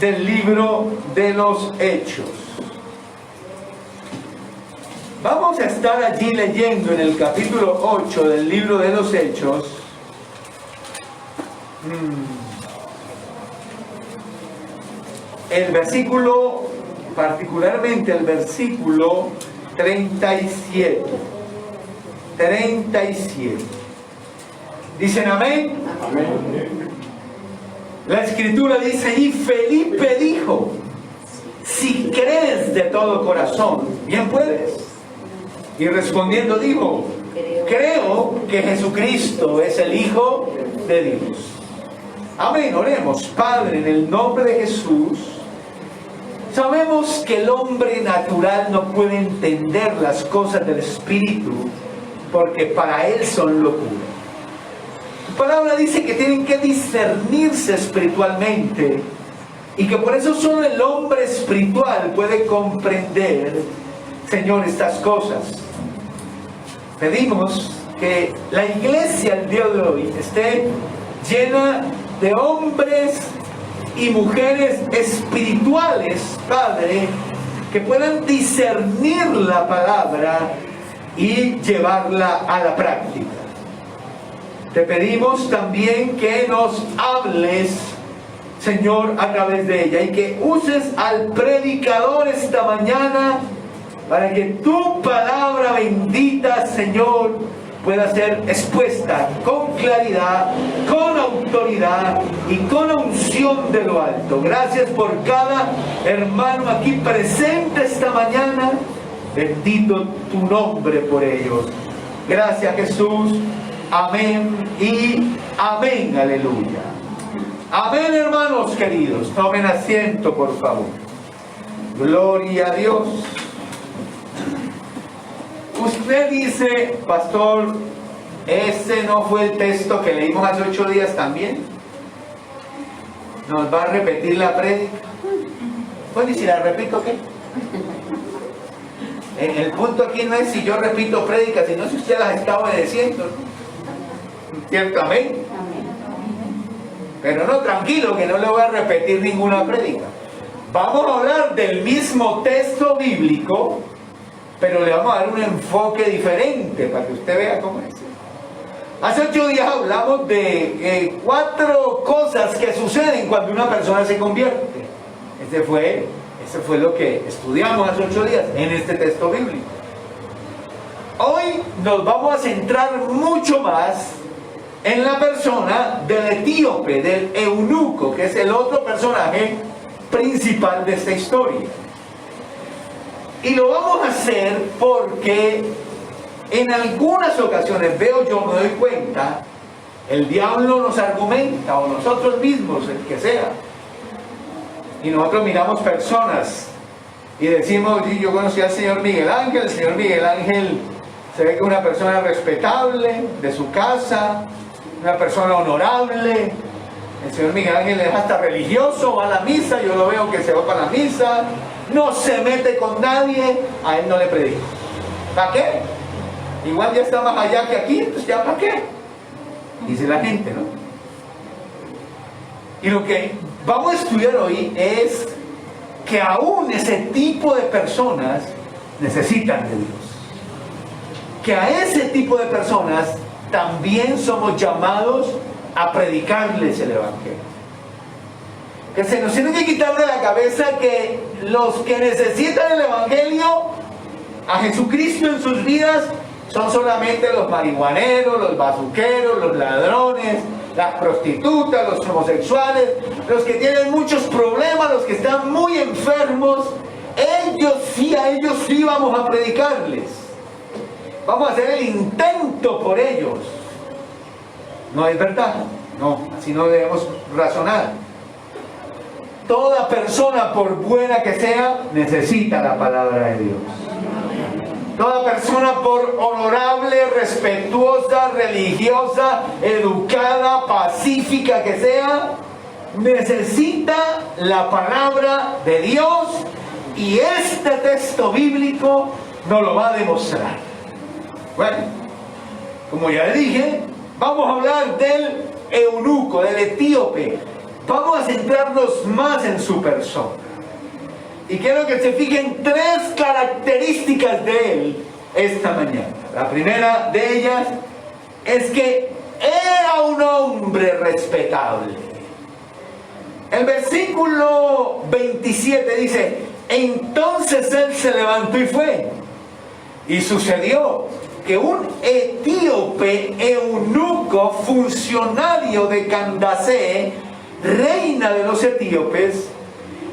del libro de los Hechos. Vamos a estar allí leyendo en el capítulo 8 del libro de los Hechos. El versículo, particularmente el versículo 37. 37. ¿Dicen amén? Amén. La Escritura dice, y Felipe dijo, si crees de todo corazón, bien puedes. Y respondiendo dijo, creo que Jesucristo es el Hijo de Dios. Amén, oremos. Padre, en el nombre de Jesús, sabemos que el hombre natural no puede entender las cosas del Espíritu, porque para él son locura. Tu palabra dice que tienen que discernirse espiritualmente, y que por eso solo el hombre espiritual puede comprender, Señor, estas cosas. Pedimos que la iglesia el día de hoy esté llena de hombres y mujeres espirituales, Padre, que puedan discernir la palabra y llevarla a la práctica. Te pedimos también que nos hables, Señor, a través de ella, y que uses al predicador esta mañana para que tu palabra bendita, Señor, pueda ser expuesta con claridad, con autoridad y con unción de lo alto. Gracias por cada hermano aquí presente esta mañana. Bendito tu nombre por ellos. Gracias, Jesús. Amén y amén. Aleluya. Amén, hermanos queridos. Tomen asiento, por favor. Gloria a Dios. Usted dice, pastor, ¿ese no fue el texto que leímos hace 8 días también? ¿Nos va a repetir la prédica? Bueno, ¿y si la repito qué? El punto aquí no es si yo repito prédicas, sino si usted las está obedeciendo. ¿Cierto? Amén. Pero no, tranquilo, que no le voy a repetir ninguna prédica. Vamos a hablar del mismo texto bíblico, pero le vamos a dar un enfoque diferente para que usted vea cómo es. Hace 8 días hablamos de 4 cosas que suceden cuando una persona se convierte. Ese fue lo que estudiamos hace 8 días en este texto bíblico. Hoy nos vamos a centrar mucho más en la persona del etíope, del eunuco, que es el otro personaje principal de esta historia. Y lo vamos a hacer porque en algunas ocasiones me doy cuenta, el diablo nos argumenta, o nosotros mismos, el que sea, y nosotros miramos personas y decimos, yo conocí al señor Miguel Ángel. El señor Miguel Ángel se ve que es una persona respetable, de su casa, una persona honorable. El señor Miguel Ángel es hasta religioso, va a la misa, yo lo veo que se va para la misa, no se mete con nadie, a él no le predico. ¿Para qué? Igual ya está más allá que aquí, entonces ya ¿para qué? Dice la gente, ¿no? Y lo que vamos a estudiar hoy es que aún ese tipo de personas necesitan de Dios. Que a ese tipo de personas también somos llamados a predicarles el Evangelio. Que se nos tiene que quitar de la cabeza que los que necesitan el Evangelio, a Jesucristo en sus vidas, son solamente los marihuaneros, los bazuqueros, los ladrones, las prostitutas, los homosexuales, los que tienen muchos problemas, los que están muy enfermos. A ellos sí vamos a predicarles. Vamos a hacer el intento por ellos. ¿No es verdad? No, así no debemos razonar. Toda persona, por buena que sea, necesita la palabra de Dios. Toda persona, por honorable, respetuosa, religiosa, educada, pacífica que sea, necesita la palabra de Dios, y este texto bíblico nos lo va a demostrar. Bueno, como ya le dije, vamos a hablar del eunuco, del etíope, vamos a centrarnos más en su persona. Y quiero que se fijen 3 características de él esta mañana. La primera de ellas es que era un hombre respetable. El versículo 27 dice: entonces él se levantó y fue. Y sucedió que un etíope eunuco, funcionario de Candace, reina de los etíopes,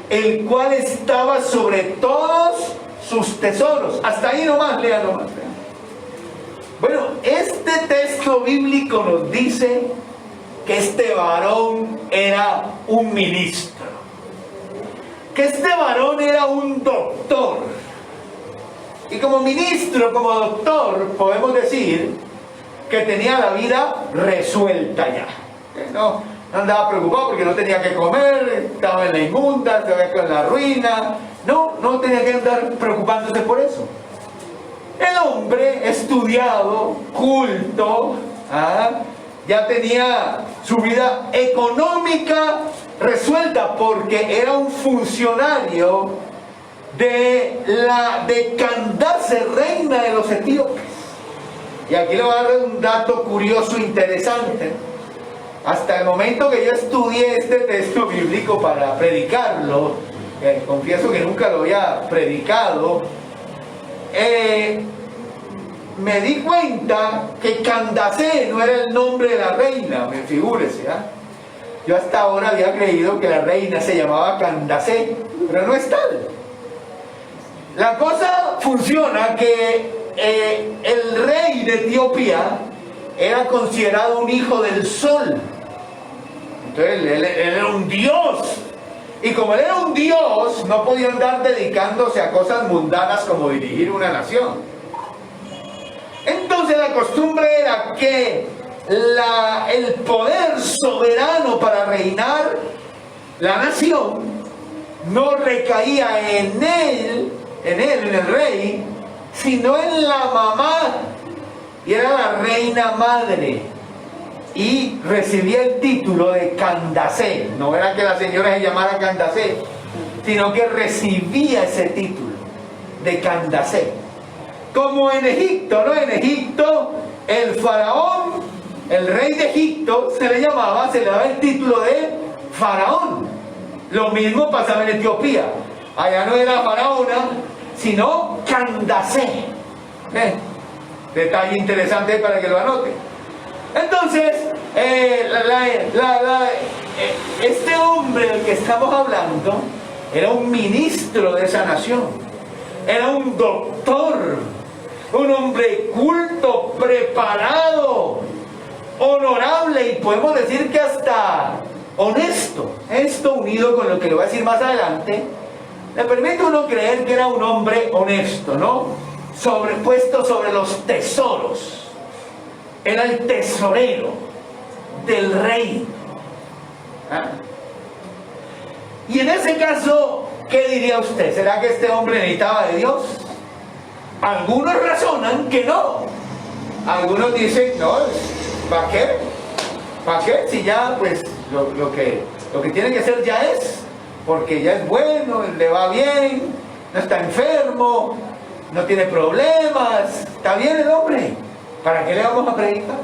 el cual estaba sobre todos sus tesoros. Hasta ahí nomás, lea nomás. Bueno, este texto bíblico nos dice que este varón era un ministro, que este varón era un doctor. Y como ministro, como doctor, podemos decir que tenía la vida resuelta ya. No andaba preocupado porque no tenía que comer, estaba en la inmunda, estaba en la ruina. No tenía que andar preocupándose por eso. El hombre estudiado, culto, ya tenía su vida económica resuelta porque era un funcionario de Candace, reina de los etíopes. Y aquí le voy a dar un dato curioso, interesante. Hasta el momento que yo estudié este texto bíblico para predicarlo, confieso que nunca lo había predicado, me di cuenta que Candace no era el nombre de la reina, me figúrese, Yo hasta ahora había creído que la reina se llamaba Candace, pero no es tal. La cosa funciona que el rey de Etiopía era considerado un hijo del sol. Entonces él era un dios. Y como él era un dios, no podía andar dedicándose a cosas mundanas como dirigir una nación. Entonces la costumbre era que el poder soberano para reinar la nación no recaía en el rey, sino en la mamá, y era la reina madre, y recibía el título de Candace. No era que la señora se llamara Candace, sino que recibía ese título de Candace. Como en Egipto, ¿no? En Egipto, el faraón, el rey de Egipto, se le daba el título de faraón. Lo mismo pasaba en Etiopía. Allá no era faraona, sino Candace. Detalle interesante para que lo anote. Entonces, este hombre del que estamos hablando era un ministro de esa nación, era un doctor, un hombre culto, preparado, honorable y podemos decir que hasta honesto. Esto unido con lo que le voy a decir más adelante, le permite a uno creer que era un hombre honesto, ¿no? Puesto sobre los tesoros. Era el tesorero del rey. Y en ese caso, ¿qué diría usted? ¿Será que este hombre necesitaba de Dios? Algunos razonan que no. Algunos dicen, no, ¿para qué? ¿Para qué? Si ya, pues, lo que tiene que hacer ya es, porque ya es bueno, le va bien, no está enfermo, no tiene problemas, está bien el hombre, ¿para qué le vamos a predicar?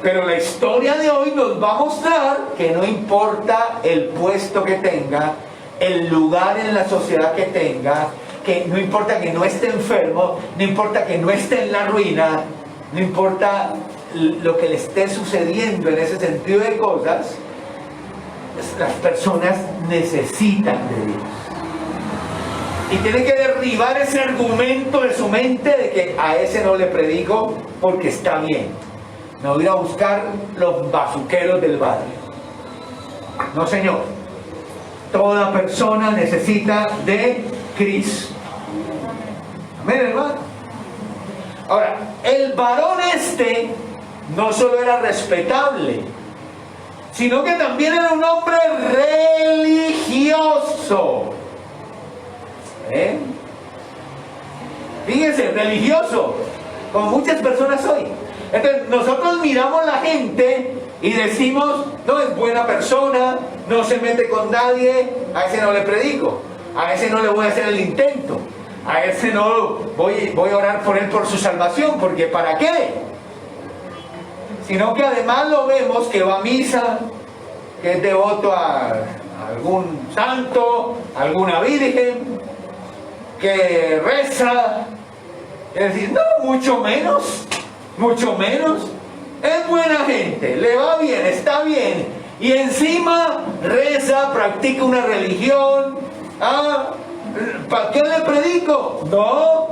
Pero la historia de hoy nos va a mostrar que no importa el puesto que tenga, el lugar en la sociedad que tenga, que no importa que no esté enfermo, no importa que no esté en la ruina, no importa lo que le esté sucediendo en ese sentido de cosas, las personas necesitan de Dios. Y tiene que derribar ese argumento de su mente de que a ese no le predico porque está bien. Me voy a buscar los bazuqueros del barrio. No, señor. Toda persona necesita de Cristo. Amén, hermano. Ahora, el varón este no solo era respetable, sino que también era un hombre religioso. Fíjense, religioso, como muchas personas hoy. Entonces nosotros miramos la gente y decimos, no es buena persona, no se mete con nadie, a ese no le predico, a ese no le voy a hacer el intento, a ese no voy a orar por él por su salvación, porque ¿para qué? Sino que además lo vemos que va a misa, que es devoto a algún santo, alguna virgen, que reza. Es decir, no, mucho menos, es buena gente, le va bien, está bien, y encima reza, practica una religión. ¿Para qué le predico? No,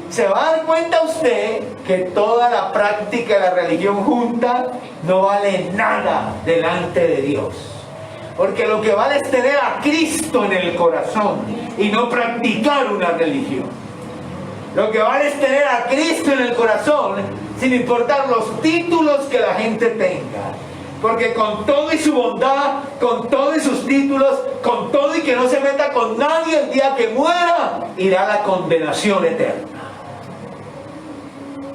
se va a dar cuenta usted que toda la práctica de la religión junta no vale nada delante de Dios. Porque lo que vale es tener a Cristo en el corazón y no practicar una religión. Lo que vale es tener a Cristo en el corazón sin importar los títulos que la gente tenga. Porque con todo y su bondad, con todo y sus títulos, con todo y que no se meta con nadie, el día que muera, irá a la condenación eterna.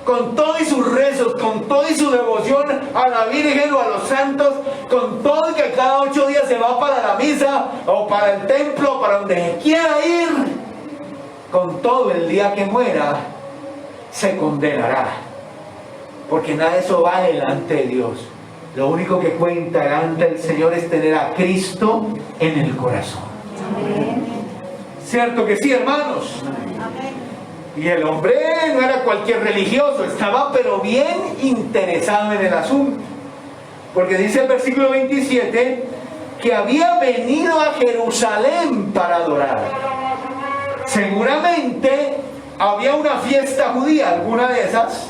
Con todo y sus rezos, con todo y su devoción a la Virgen o a los santos, con todo y que cada 8 días se va para la misa o para el templo, para donde quiera ir, con todo el día que muera, se condenará. Porque nada de eso va delante de Dios. Lo único que cuenta delante del Señor es tener a Cristo en el corazón. Amén. ¿Cierto que sí, hermanos? Amén. Y el hombre no era cualquier religioso, estaba pero bien interesado en el asunto. Porque dice el versículo 27 que había venido a Jerusalén para adorar. Seguramente había una fiesta judía, alguna de esas,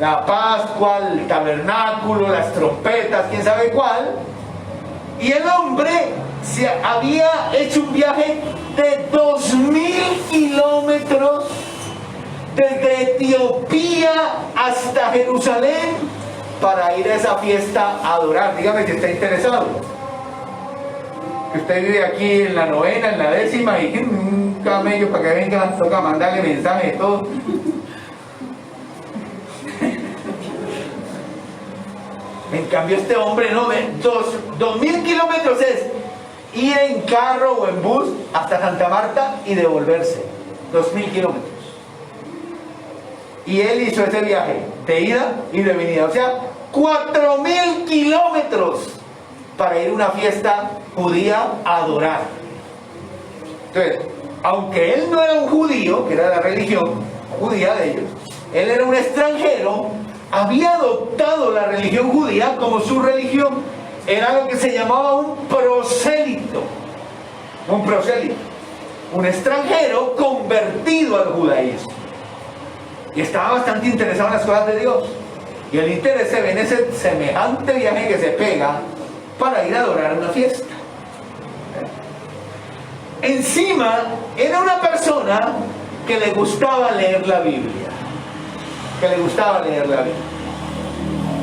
la Pascua, el tabernáculo, las trompetas, quién sabe cuál. Y el hombre se había hecho un viaje de 2000 kilómetros desde Etiopía hasta Jerusalén para ir a esa fiesta a adorar. Dígame si está interesado. Que usted vive aquí en la 9ª, en la 10ª, y un camello para que venga, toca mandarle mensaje de todo. En cambio este hombre no ve 2000 kilómetros es ir en carro o en bus hasta Santa Marta y devolverse. 2000 kilómetros. Y él hizo ese viaje de ida y de venida, o sea, 4000 kilómetros para ir a una fiesta judía a adorar. Entonces, aunque él no era un judío, que era la religión judía de ellos, él era un extranjero, había adoptado la religión judía como su religión. Era lo que se llamaba un prosélito. Un prosélito. Un extranjero convertido al judaísmo. Y estaba bastante interesado en las cosas de Dios. Y el interés se ve en ese semejante viaje que se pega para ir a adorar una fiesta. Encima, era una persona que le gustaba leer la Biblia.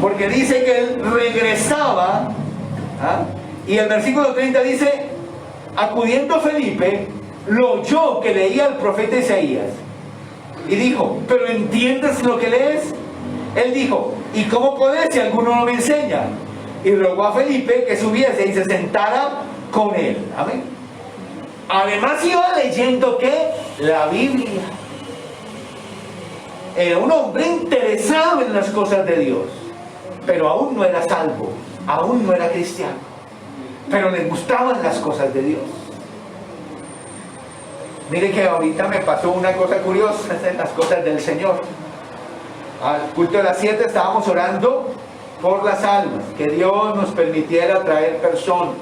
Porque dice que él regresaba, y el versículo 30 dice, acudiendo Felipe, lo oyó que leía el profeta Isaías. Y dijo, ¿pero entiendes lo que lees? Él dijo, ¿y cómo podés si alguno no me enseña? Y rogó a Felipe que subiese y se sentara con él. Amén. Además iba leyendo, ¿qué? La Biblia. Era un hombre interesado en las cosas de Dios, pero aún no era salvo, aún no era cristiano, pero le gustaban las cosas de Dios. Mire que ahorita me pasó una cosa curiosa en las cosas del Señor. Al culto de las 7 estábamos orando por las almas, que Dios nos permitiera traer personas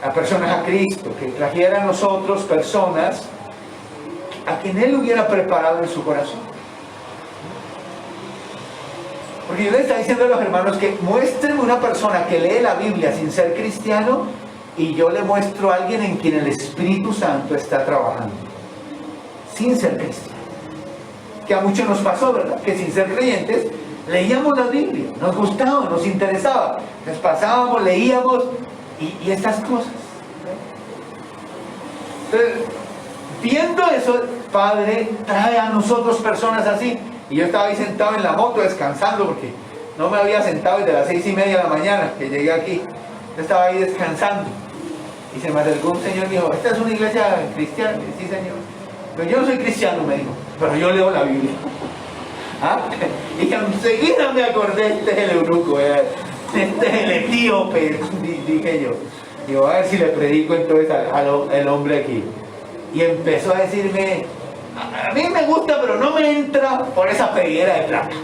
a Cristo, que trajera a nosotros personas a quien Él hubiera preparado en su corazón. Porque yo le estaba diciendo a los hermanos que muéstrenme una persona que lee la Biblia sin ser cristiano y yo le muestro a alguien en quien el Espíritu Santo está trabajando sin ser cristiano. Que a muchos nos pasó, ¿verdad? Que sin ser creyentes leíamos la Biblia, nos gustaba, nos interesaba, nos pasábamos, leíamos y estas cosas. Entonces, viendo eso, Padre, trae a nosotros personas así. Y yo estaba ahí sentado en la moto descansando porque no me había sentado desde las 6:30 de la mañana que llegué aquí. Yo estaba ahí descansando. Y se me acercó un señor y dijo, ¿esta es una iglesia cristiana? Sí, señor. Pero yo no soy cristiano, me dijo, pero yo leo la Biblia. ¿Ah? Y enseguida me acordé, este es el eunuco, este es el etíope, dije yo. Digo, a ver si le predico entonces al hombre aquí. Y empezó a decirme, a mí me gusta, pero no me entra por esa pedidera de plata.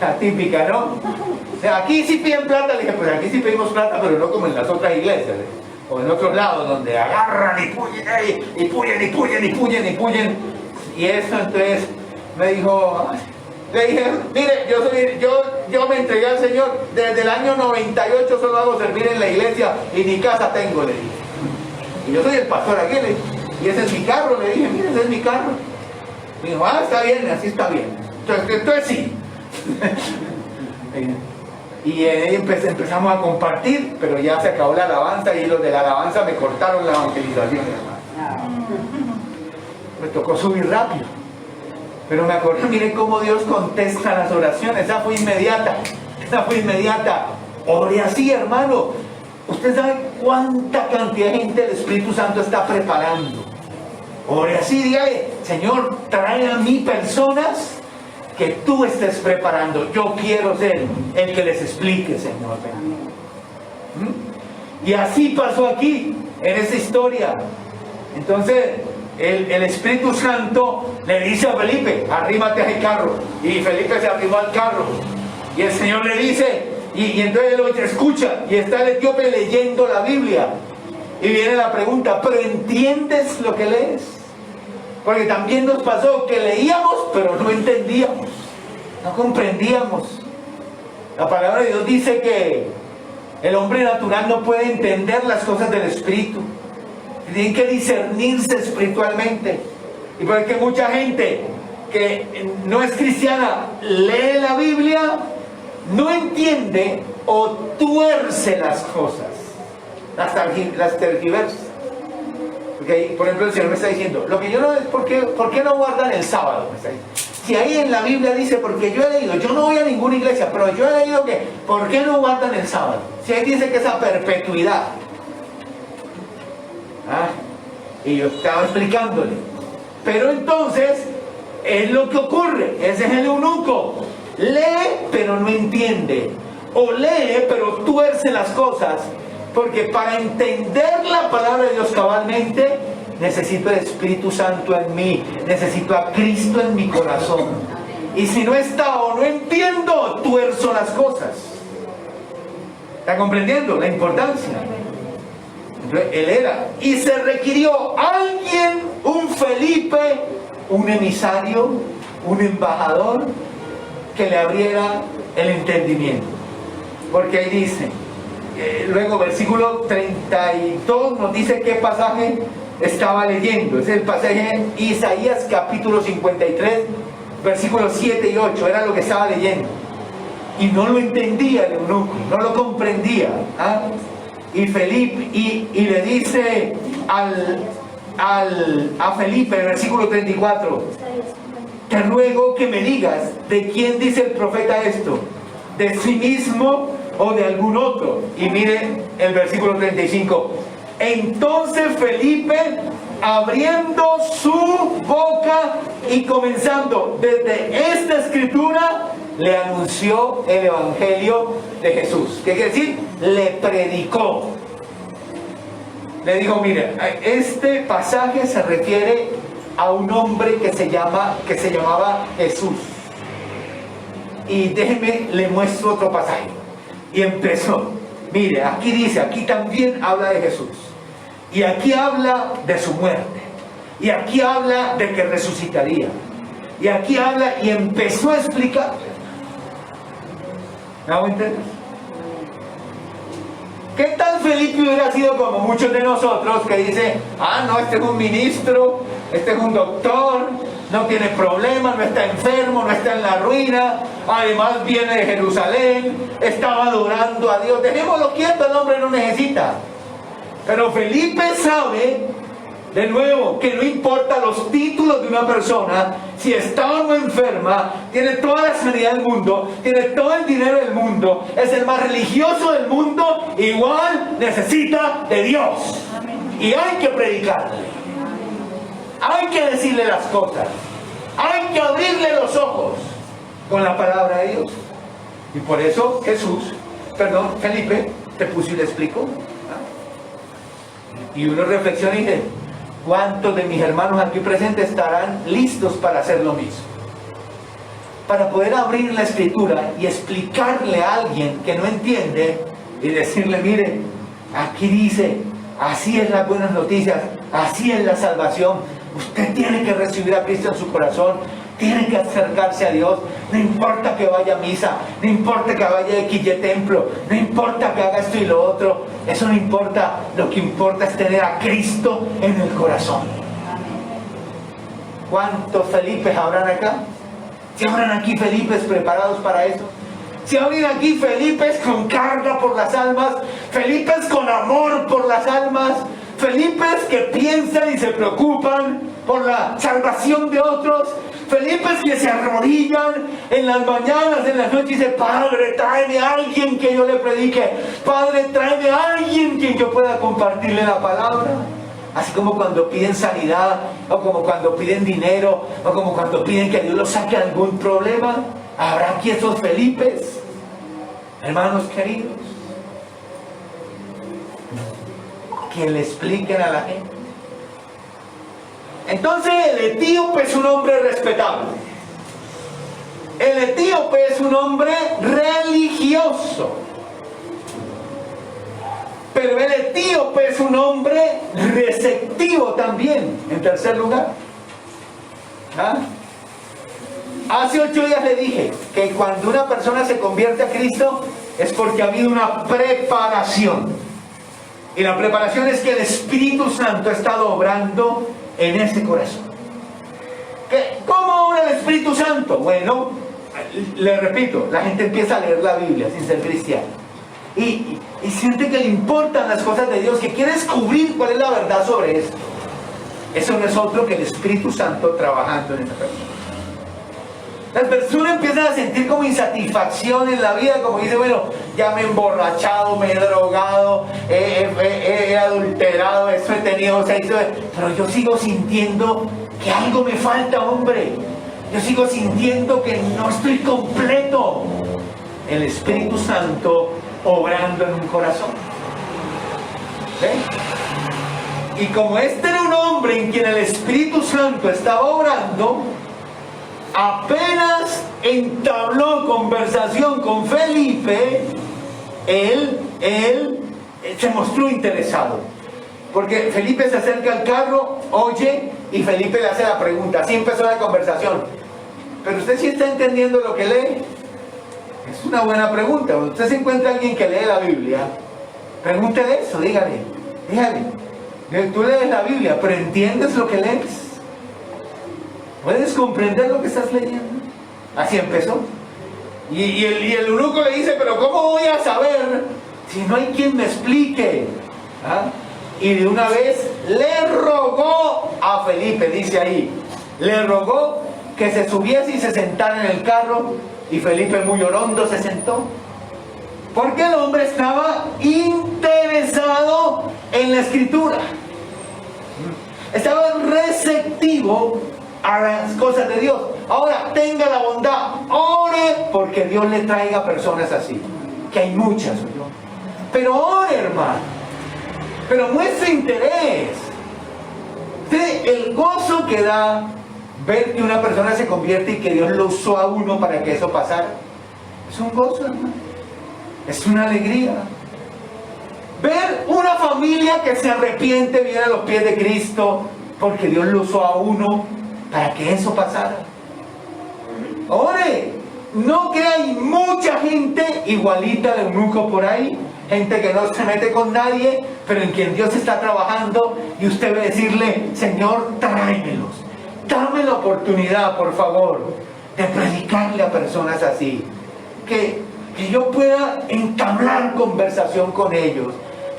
La típica, ¿no? O sea, aquí sí piden plata. Le dije, pues aquí sí pedimos plata, pero no como en las otras iglesias, o en otros lados, donde agarran y puyen. Y eso, entonces, me dijo, le dije, mire, yo me entregué al Señor, desde el año 98 solo hago servir en la iglesia y ni casa tengo, le dije. Y yo soy el pastor aquí, le dije, y ese es mi carro, le dije, mire, ese es mi carro. Me dijo, está bien, así está bien. Entonces sí. Y empezamos a compartir, pero ya se acabó la alabanza y los de la alabanza me cortaron la evangelización. Me tocó subir rápido. Pero me acordé, miren cómo Dios contesta las oraciones. Esa fue inmediata. Ore así, hermano. Usted sabe cuánta cantidad de gente el Espíritu Santo está preparando. Ore así, dígale, Señor, trae a mí personas que tú estés preparando. Yo quiero ser el que les explique, Señor. Y así pasó aquí, en esa historia. Entonces, el Espíritu Santo le dice a Felipe, arrímate al carro. Y Felipe se arrimó al carro. Y el Señor le dice, y entonces él lo escucha, y está el etíope leyendo la Biblia. Y viene la pregunta, ¿pero entiendes lo que lees? Porque también nos pasó que leíamos, pero no entendíamos, no comprendíamos. La palabra de Dios dice que el hombre natural no puede entender las cosas del Espíritu. Tienen que discernirse espiritualmente. Y porque mucha gente que no es cristiana lee la Biblia, no entiende o tuerce las cosas, las tergiversa. Porque, por ejemplo, el Señor me está diciendo, lo que yo no es, ¿por qué no guardan el sábado? Me está diciendo. Si ahí en la Biblia dice, porque yo he leído, yo no voy a ninguna iglesia, pero yo he leído que, ¿por qué no guardan el sábado? Si ahí dice que es a perpetuidad. Y yo estaba explicándole. Pero entonces, es lo que ocurre, ese es el eunuco. Lee, pero no entiende. O lee, pero tuerce las cosas. Porque para entender la palabra de Dios cabalmente, necesito el Espíritu Santo en mí, necesito a Cristo en mi corazón. Y si no está o no entiendo, tuerzo las cosas. ¿Está comprendiendo la importancia? Entonces, él era, y se requirió alguien, un Felipe, un emisario, un embajador, que le abriera el entendimiento. Porque ahí dice, luego versículo 32 nos dice qué pasaje estaba leyendo. Es el pasaje en Isaías capítulo 53, versículos 7 y 8, era lo que estaba leyendo. Y no lo entendía el eunuco, no lo comprendía. Y Felipe, y le dice a Felipe, en el versículo 34, te ruego que me digas, ¿de quién dice el profeta esto? ¿De sí mismo o de algún otro? Y mire el versículo 35. Entonces Felipe, abriendo su boca y comenzando desde esta escritura, le anunció el evangelio de Jesús. ¿Qué quiere decir? Le predicó. Le dijo, mire, este pasaje se refiere a un hombre que se llamaba Jesús. Y déjeme, le muestro otro pasaje. Y empezó. Mire, aquí dice, aquí también habla de Jesús. Y aquí habla de su muerte. Y aquí habla de que resucitaría. Y aquí habla, y empezó a explicar. ¿Me hago entender? ¿Qué tal Felipe hubiera sido como muchos de nosotros que dice, no, este es un ministro, este es un doctor, no tiene problemas, no está enfermo, no está en la ruina, además viene de Jerusalén, estaba adorando a Dios, dejémoslo quieto, el hombre no necesita. Pero Felipe sabe De nuevo, que no importa los títulos de una persona, si está o no enferma, tiene toda la sanidad del mundo, tiene todo el dinero del mundo, es el más religioso del mundo, igual necesita de Dios. Y hay que predicarle. Hay que decirle las cosas. Hay que abrirle los ojos con la palabra de Dios. Y por eso Felipe, te puso y le explicó. Y uno reflexiona y dice, ¿cuántos de mis hermanos aquí presentes estarán listos para hacer lo mismo? Para poder abrir la escritura y explicarle a alguien que no entiende y decirle, mire, aquí dice, así es las buenas noticias, así es la salvación. Usted tiene que recibir a Cristo en su corazón, tiene que acercarse a Dios, no importa que vaya a misa, no importa que vaya a X templo, no importa que haga esto y lo otro, eso no importa, lo que importa es tener a Cristo en el corazón. ¿Cuántos Felipes habrán acá? ¿Si habrán aquí Felipes preparados para eso? ¿Si habrán aquí Felipes con carga por las almas? ¿Felipes con amor por las almas? ¿Felipes que piensan y se preocupan por la salvación de otros? ¿Felipes que se arrodillan en las mañanas, en las noches y dicen, Padre, tráeme a alguien que yo le predique, Padre, tráeme a alguien que yo pueda compartirle la palabra? Así como cuando piden sanidad, o como cuando piden dinero, o como cuando piden que Dios los saque de algún problema. ¿Habrá aquí esos Felipes? Hermanos queridos, que le expliquen a la gente. Entonces el etíope es un hombre respetable. El etíope es un hombre religioso. Pero el etíope es un hombre receptivo también, en tercer lugar. Hace 8 días le dije que cuando una persona se convierte a Cristo es porque ha habido una preparación. Y la preparación es que el Espíritu Santo ha estado obrando en ese corazón. ¿Cómo obra el Espíritu Santo? Bueno, le repito, la gente empieza a leer la Biblia sin ser cristiano. Y siente que le importan las cosas de Dios, que quiere descubrir cuál es la verdad sobre esto. Eso no es otro que el Espíritu Santo trabajando en esa persona. Las personas empiezan a sentir como insatisfacción en la vida, como dice, bueno, ya me he emborrachado, me he drogado, he adulterado, eso he tenido, pero yo sigo sintiendo que algo me falta, hombre. Yo sigo sintiendo que no estoy completo. El Espíritu Santo obrando en un corazón. ¿Ve? Y como este era un hombre en quien el Espíritu Santo estaba obrando, apenas entabló conversación con Felipe, él se mostró interesado. Porque Felipe se acerca al carro, oye, y Felipe le hace la pregunta. Así empezó la conversación. Pero usted sí está entendiendo lo que lee. Es una buena pregunta. Usted se encuentra a alguien que lee la Biblia, pregúntele eso, dígale. Tú lees la Biblia, pero ¿entiendes lo que lees? ¿Puedes comprender lo que estás leyendo? Así empezó. Y el eunuco le dice, pero ¿cómo voy a saber si no hay quien me explique? Y de una vez le rogó a Felipe, dice ahí, le rogó que se subiese y se sentara en el carro, y Felipe muy orondo se sentó. Porque el hombre estaba interesado en la Escritura. Estaba receptivo a las cosas de Dios. Ahora, tenga la bondad, ore porque Dios le traiga personas así, que hay muchas, ¿no? Pero ore, hermano, pero muestre interés. El gozo que da ver que una persona se convierte y que Dios lo usó a uno para que eso pasara, es un gozo, hermano, es una alegría. Ver una familia que se arrepiente, viene a los pies de Cristo porque Dios lo usó a uno para que eso pasara. Ore, no que hay mucha gente igualita de eunuco por ahí, gente que no se mete con nadie, pero en quien Dios está trabajando, y usted debe decirle, Señor, tráemelos, dame la oportunidad, por favor, de predicarle a personas así, que yo pueda entablar conversación con ellos,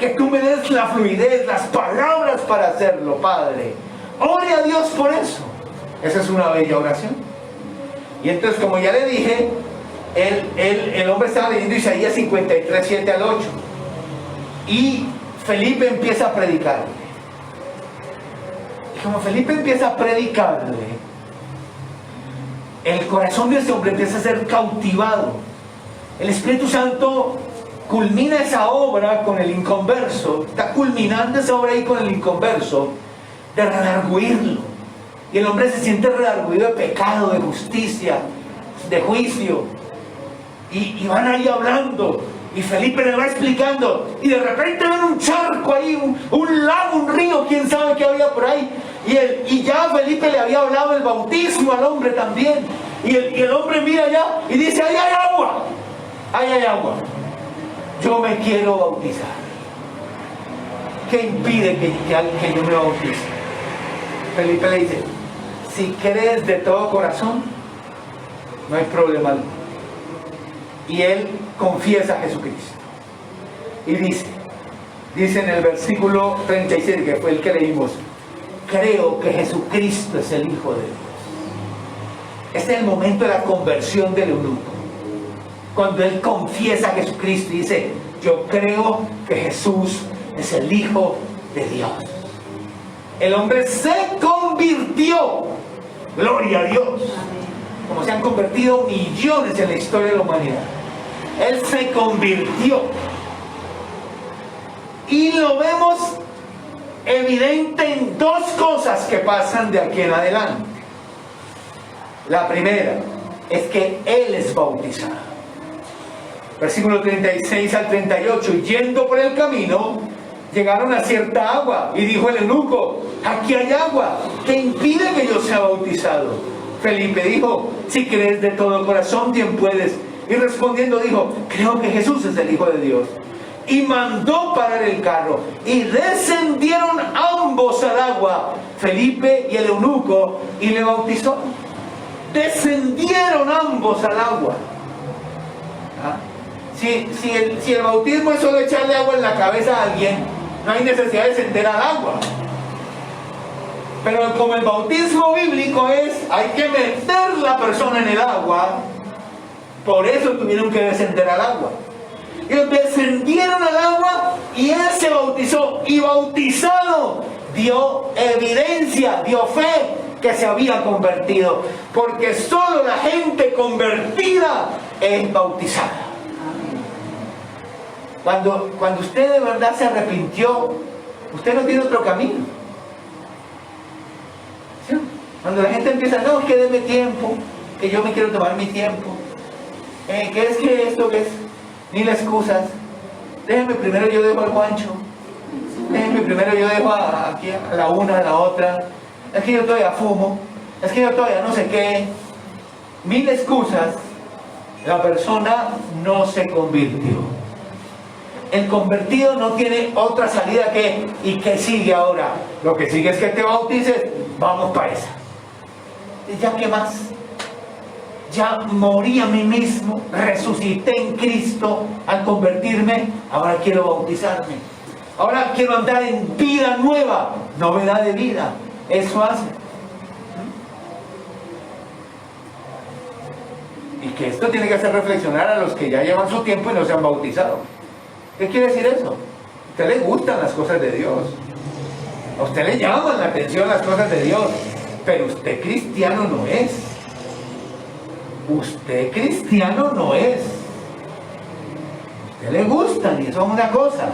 que tú me des la fluidez, las palabras para hacerlo, Padre. Ore a Dios por eso. Esa es una bella oración. Y entonces, como ya le dije, el hombre estaba leyendo Isaías 53, 7 al 8. Y Felipe empieza a predicarle. Y como Felipe empieza a predicarle, el corazón de este hombre empieza a ser cautivado. El Espíritu Santo culmina esa obra con el inconverso. Está culminando esa obra ahí con el inconverso, de redarguirlo. Y el hombre se siente redarguido de pecado, de justicia, de juicio. Y van ahí hablando. Y Felipe le va explicando. Y de repente ven un charco ahí, un lago, un río, quién sabe qué había por ahí. Y ya Felipe le había hablado del bautismo al hombre también. Y el hombre mira allá y dice: ahí hay agua. Ahí hay agua. Yo me quiero bautizar. ¿Qué impide que yo me bautice? Felipe le dice: si crees de todo corazón, no hay problema. Y él confiesa a Jesucristo. Y dice en el versículo 37, que fue el que leímos: creo que Jesucristo es el Hijo de Dios. Este es el momento de la conversión del eunuco. Cuando él confiesa a Jesucristo y dice: yo creo que Jesús es el Hijo de Dios. El hombre se convirtió. Gloria a Dios. Como se han convertido millones en la historia de la humanidad. Él se convirtió. Y lo vemos evidente en dos cosas que pasan de aquí en adelante. La primera es que él es bautizado. Versículo 36 al 38. Y yendo por el camino, llegaron a cierta agua. Y dijo el eunuco: aquí hay agua, ¿qué impide que yo sea bautizado? Felipe dijo: si crees de todo corazón, bien puedes. Y respondiendo dijo: creo que Jesús es el Hijo de Dios. Y mandó parar el carro. Y descendieron ambos al agua, Felipe y el eunuco, y le bautizó. Descendieron ambos al agua. ¿Ah? Si el bautismo es solo echarle agua en la cabeza a alguien, no hay necesidad de descender al agua. Pero como el bautismo bíblico hay que meter la persona en el agua, por eso tuvieron que descender al agua. Ellos descendieron al agua y él se bautizó. Y bautizado dio evidencia, dio fe que se había convertido. Porque solo la gente convertida es bautizada. Cuando usted de verdad se arrepintió, usted no tiene otro camino. ¿Sí? Cuando la gente empieza: no, que déme tiempo, que yo me quiero tomar mi tiempo, que es que esto, que es, ni las excusas, déjeme primero yo dejo al Juancho, déjeme primero yo dejo aquí a la una, a la otra, es que yo todavía fumo, es que yo todavía no sé qué, mil excusas. La persona no se convirtió. El convertido no tiene otra salida que: ¿y qué sigue ahora? Lo que sigue es que te bautices. Vamos para esa. ¿Y ya qué más? Ya morí a mí mismo, resucité en Cristo al convertirme, ahora quiero bautizarme. Ahora quiero andar en vida nueva, novedad de vida. Eso hace. Y que esto tiene que hacer reflexionar a los que ya llevan su tiempo y no se han bautizado. ¿Qué quiere decir eso? A usted le gustan las cosas de Dios. A usted le llaman la atención las cosas de Dios. Pero usted cristiano no es. Usted cristiano no es. A usted le gustan y eso es una cosa.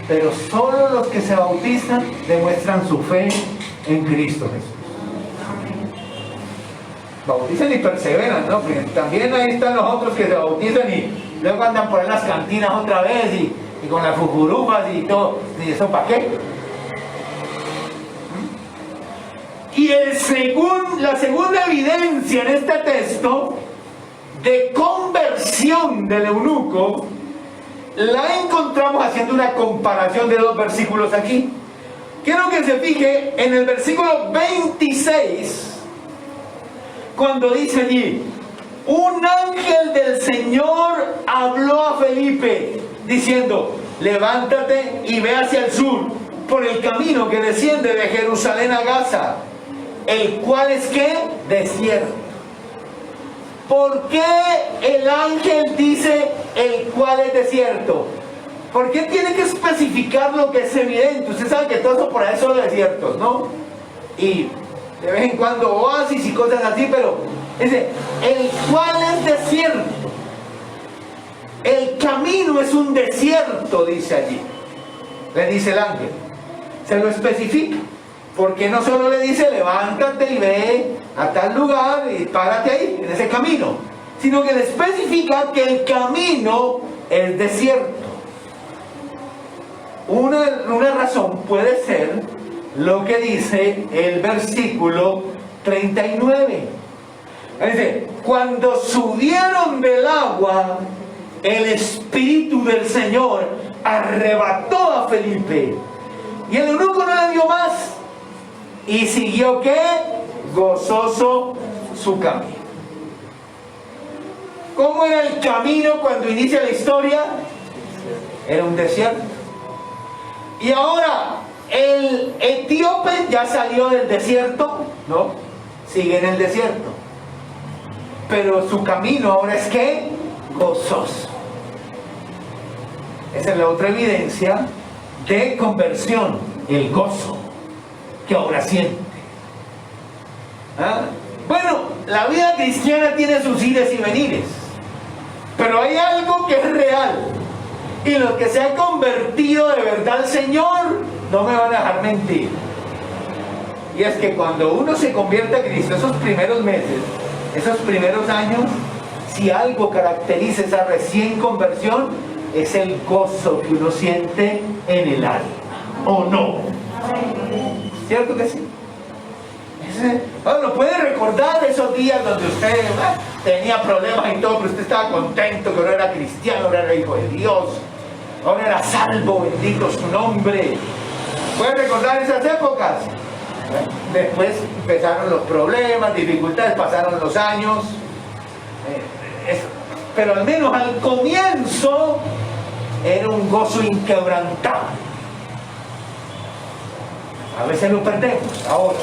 Pero solo los que se bautizan demuestran su fe en Cristo Jesús. Bautizan y perseveran, ¿no? Porque también ahí están los otros que se bautizan y luego andan por ahí en las cantinas otra vez y con las fujurumas y todo. ¿Y eso para qué? Y la segunda evidencia en este texto de conversión del eunuco la encontramos haciendo una comparación de dos versículos aquí. Quiero que se fije en el versículo 26, cuando dice allí: un ángel del Señor habló a Felipe diciendo: levántate y ve hacia el sur, por el camino que desciende de Jerusalén a Gaza, el cual es ¿qué? Desierto. ¿Por qué el ángel dice el cual es desierto? ¿Por qué tiene que especificar lo que es evidente? Usted sabe que todo eso por ahí son desiertos, ¿no? Y de vez en cuando oasis y cosas así, pero dice, el cual es desierto. El camino es un desierto, dice allí. Le dice el ángel. Se lo especifica. Porque no solo le dice, levántate y ve a tal lugar y párate ahí, en ese camino. Sino que le especifica que el camino es desierto. Una razón puede ser lo que dice el versículo 39. Dice, cuando subieron del agua, el Espíritu del Señor arrebató a Felipe. Y el eunuco no le dio más. Y siguió ¿qué? Gozoso su camino. ¿Cómo era el camino cuando inicia la historia? Era un desierto. Y ahora, el etíope ya salió del desierto, ¿no? Sigue en el desierto. Pero su camino ahora es ¿qué? Gozoso. Esa es la otra evidencia de conversión, el gozo que ahora siente. ¿Ah? Bueno, la vida cristiana tiene sus ides y venires, pero hay algo que es real, y los que se han convertido de verdad al Señor no me van a dejar mentir, y es que cuando uno se convierte a Cristo, esos primeros meses, esos primeros años, si algo caracteriza esa recién conversión, es el gozo que uno siente en el alma, ¿o no? ¿Cierto que sí? Bueno, puede recordar esos días donde usted tenía problemas y todo, pero usted estaba contento que ahora era cristiano, ahora era hijo de Dios, ahora era salvo, bendito su nombre. ¿Puede recordar esas épocas? Después empezaron los problemas, dificultades, pasaron los años, pero al menos al comienzo era un gozo inquebrantable. A veces lo perdemos, ahora.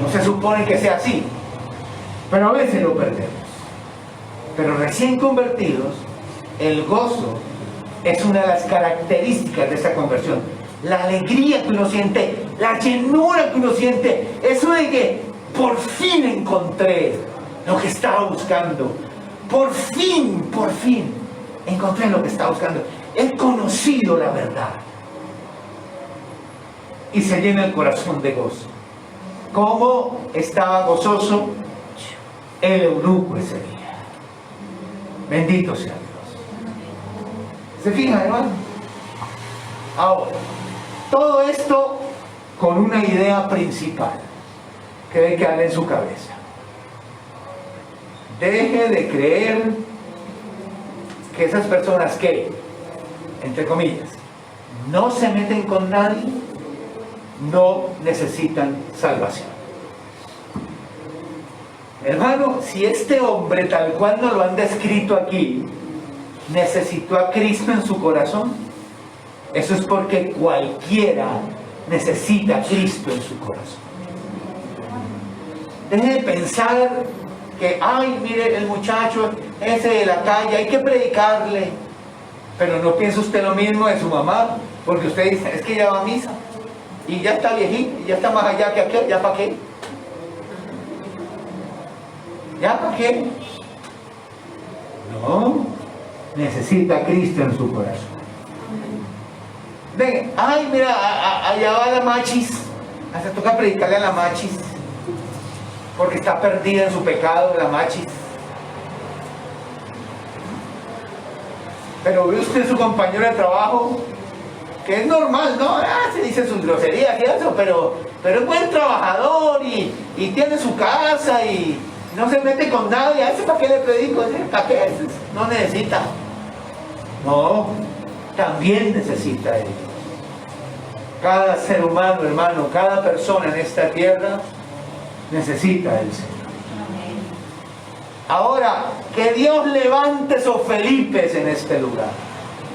No se supone que sea así, pero a veces lo perdemos. Pero recién convertidos, el gozo es una de las características de esta conversión. La alegría que uno siente, la llenura que uno siente, eso de que por fin encontré lo que estaba buscando. Por fin encontré lo que estaba buscando. He conocido la verdad. Y se llena el corazón de gozo. ¿Cómo estaba gozoso el eunuco ese día? Bendito sea Dios. ¿Se fijan, hermano? Ahora, todo esto con una idea principal que debe quedar en su cabeza. Deje de creer que esas personas que, entre comillas, no se meten con nadie, no necesitan salvación. Hermano, si este hombre, tal cual nos lo han descrito aquí, necesitó a Cristo en su corazón, eso es porque cualquiera necesita a Cristo en su corazón. Deje de pensar que, ay, mire, el muchacho ese de la calle, hay que predicarle. Pero no piensa usted lo mismo de su mamá, porque usted dice, es que ya va a misa. Y ya está viejito, ya está más allá que aquel, ¿ya para qué? ¿Ya para qué? No, necesita a Cristo en su corazón. Ven, ay, mira, allá va la machis, hasta toca predicarle a la machis, porque está perdida en su pecado, la machis. Pero ve usted su compañero de trabajo, que es normal, ¿no? Se dice sus groserías y eso, pero es buen trabajador y tiene su casa y no se mete con nadie. ¿A ese para qué le predico? ¿Para qué? No necesita. No, también necesita él. Cada ser humano, hermano, cada persona en esta tierra necesita el Señor. Ahora, que Dios levante esos Felipes en este lugar.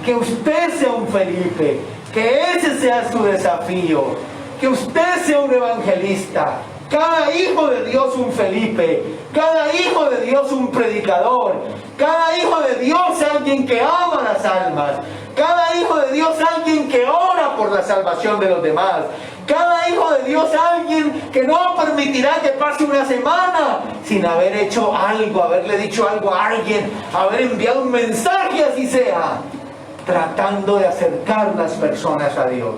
Que usted sea un Felipe, que ese sea su desafío, que usted sea un evangelista. Cada hijo de Dios un Felipe, cada hijo de Dios un predicador, cada hijo de Dios alguien que ama las almas, cada hijo de Dios alguien que ora por la salvación de los demás, cada hijo de Dios alguien que no permitirá que pase una semana sin haber hecho algo, haberle dicho algo a alguien, haber enviado un mensaje, así sea, tratando de acercar las personas a Dios,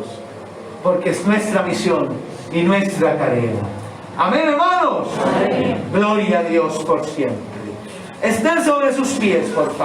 porque es nuestra misión y nuestra tarea. Amén, hermanos. Amén. Gloria a Dios por siempre. Estén sobre sus pies, por favor.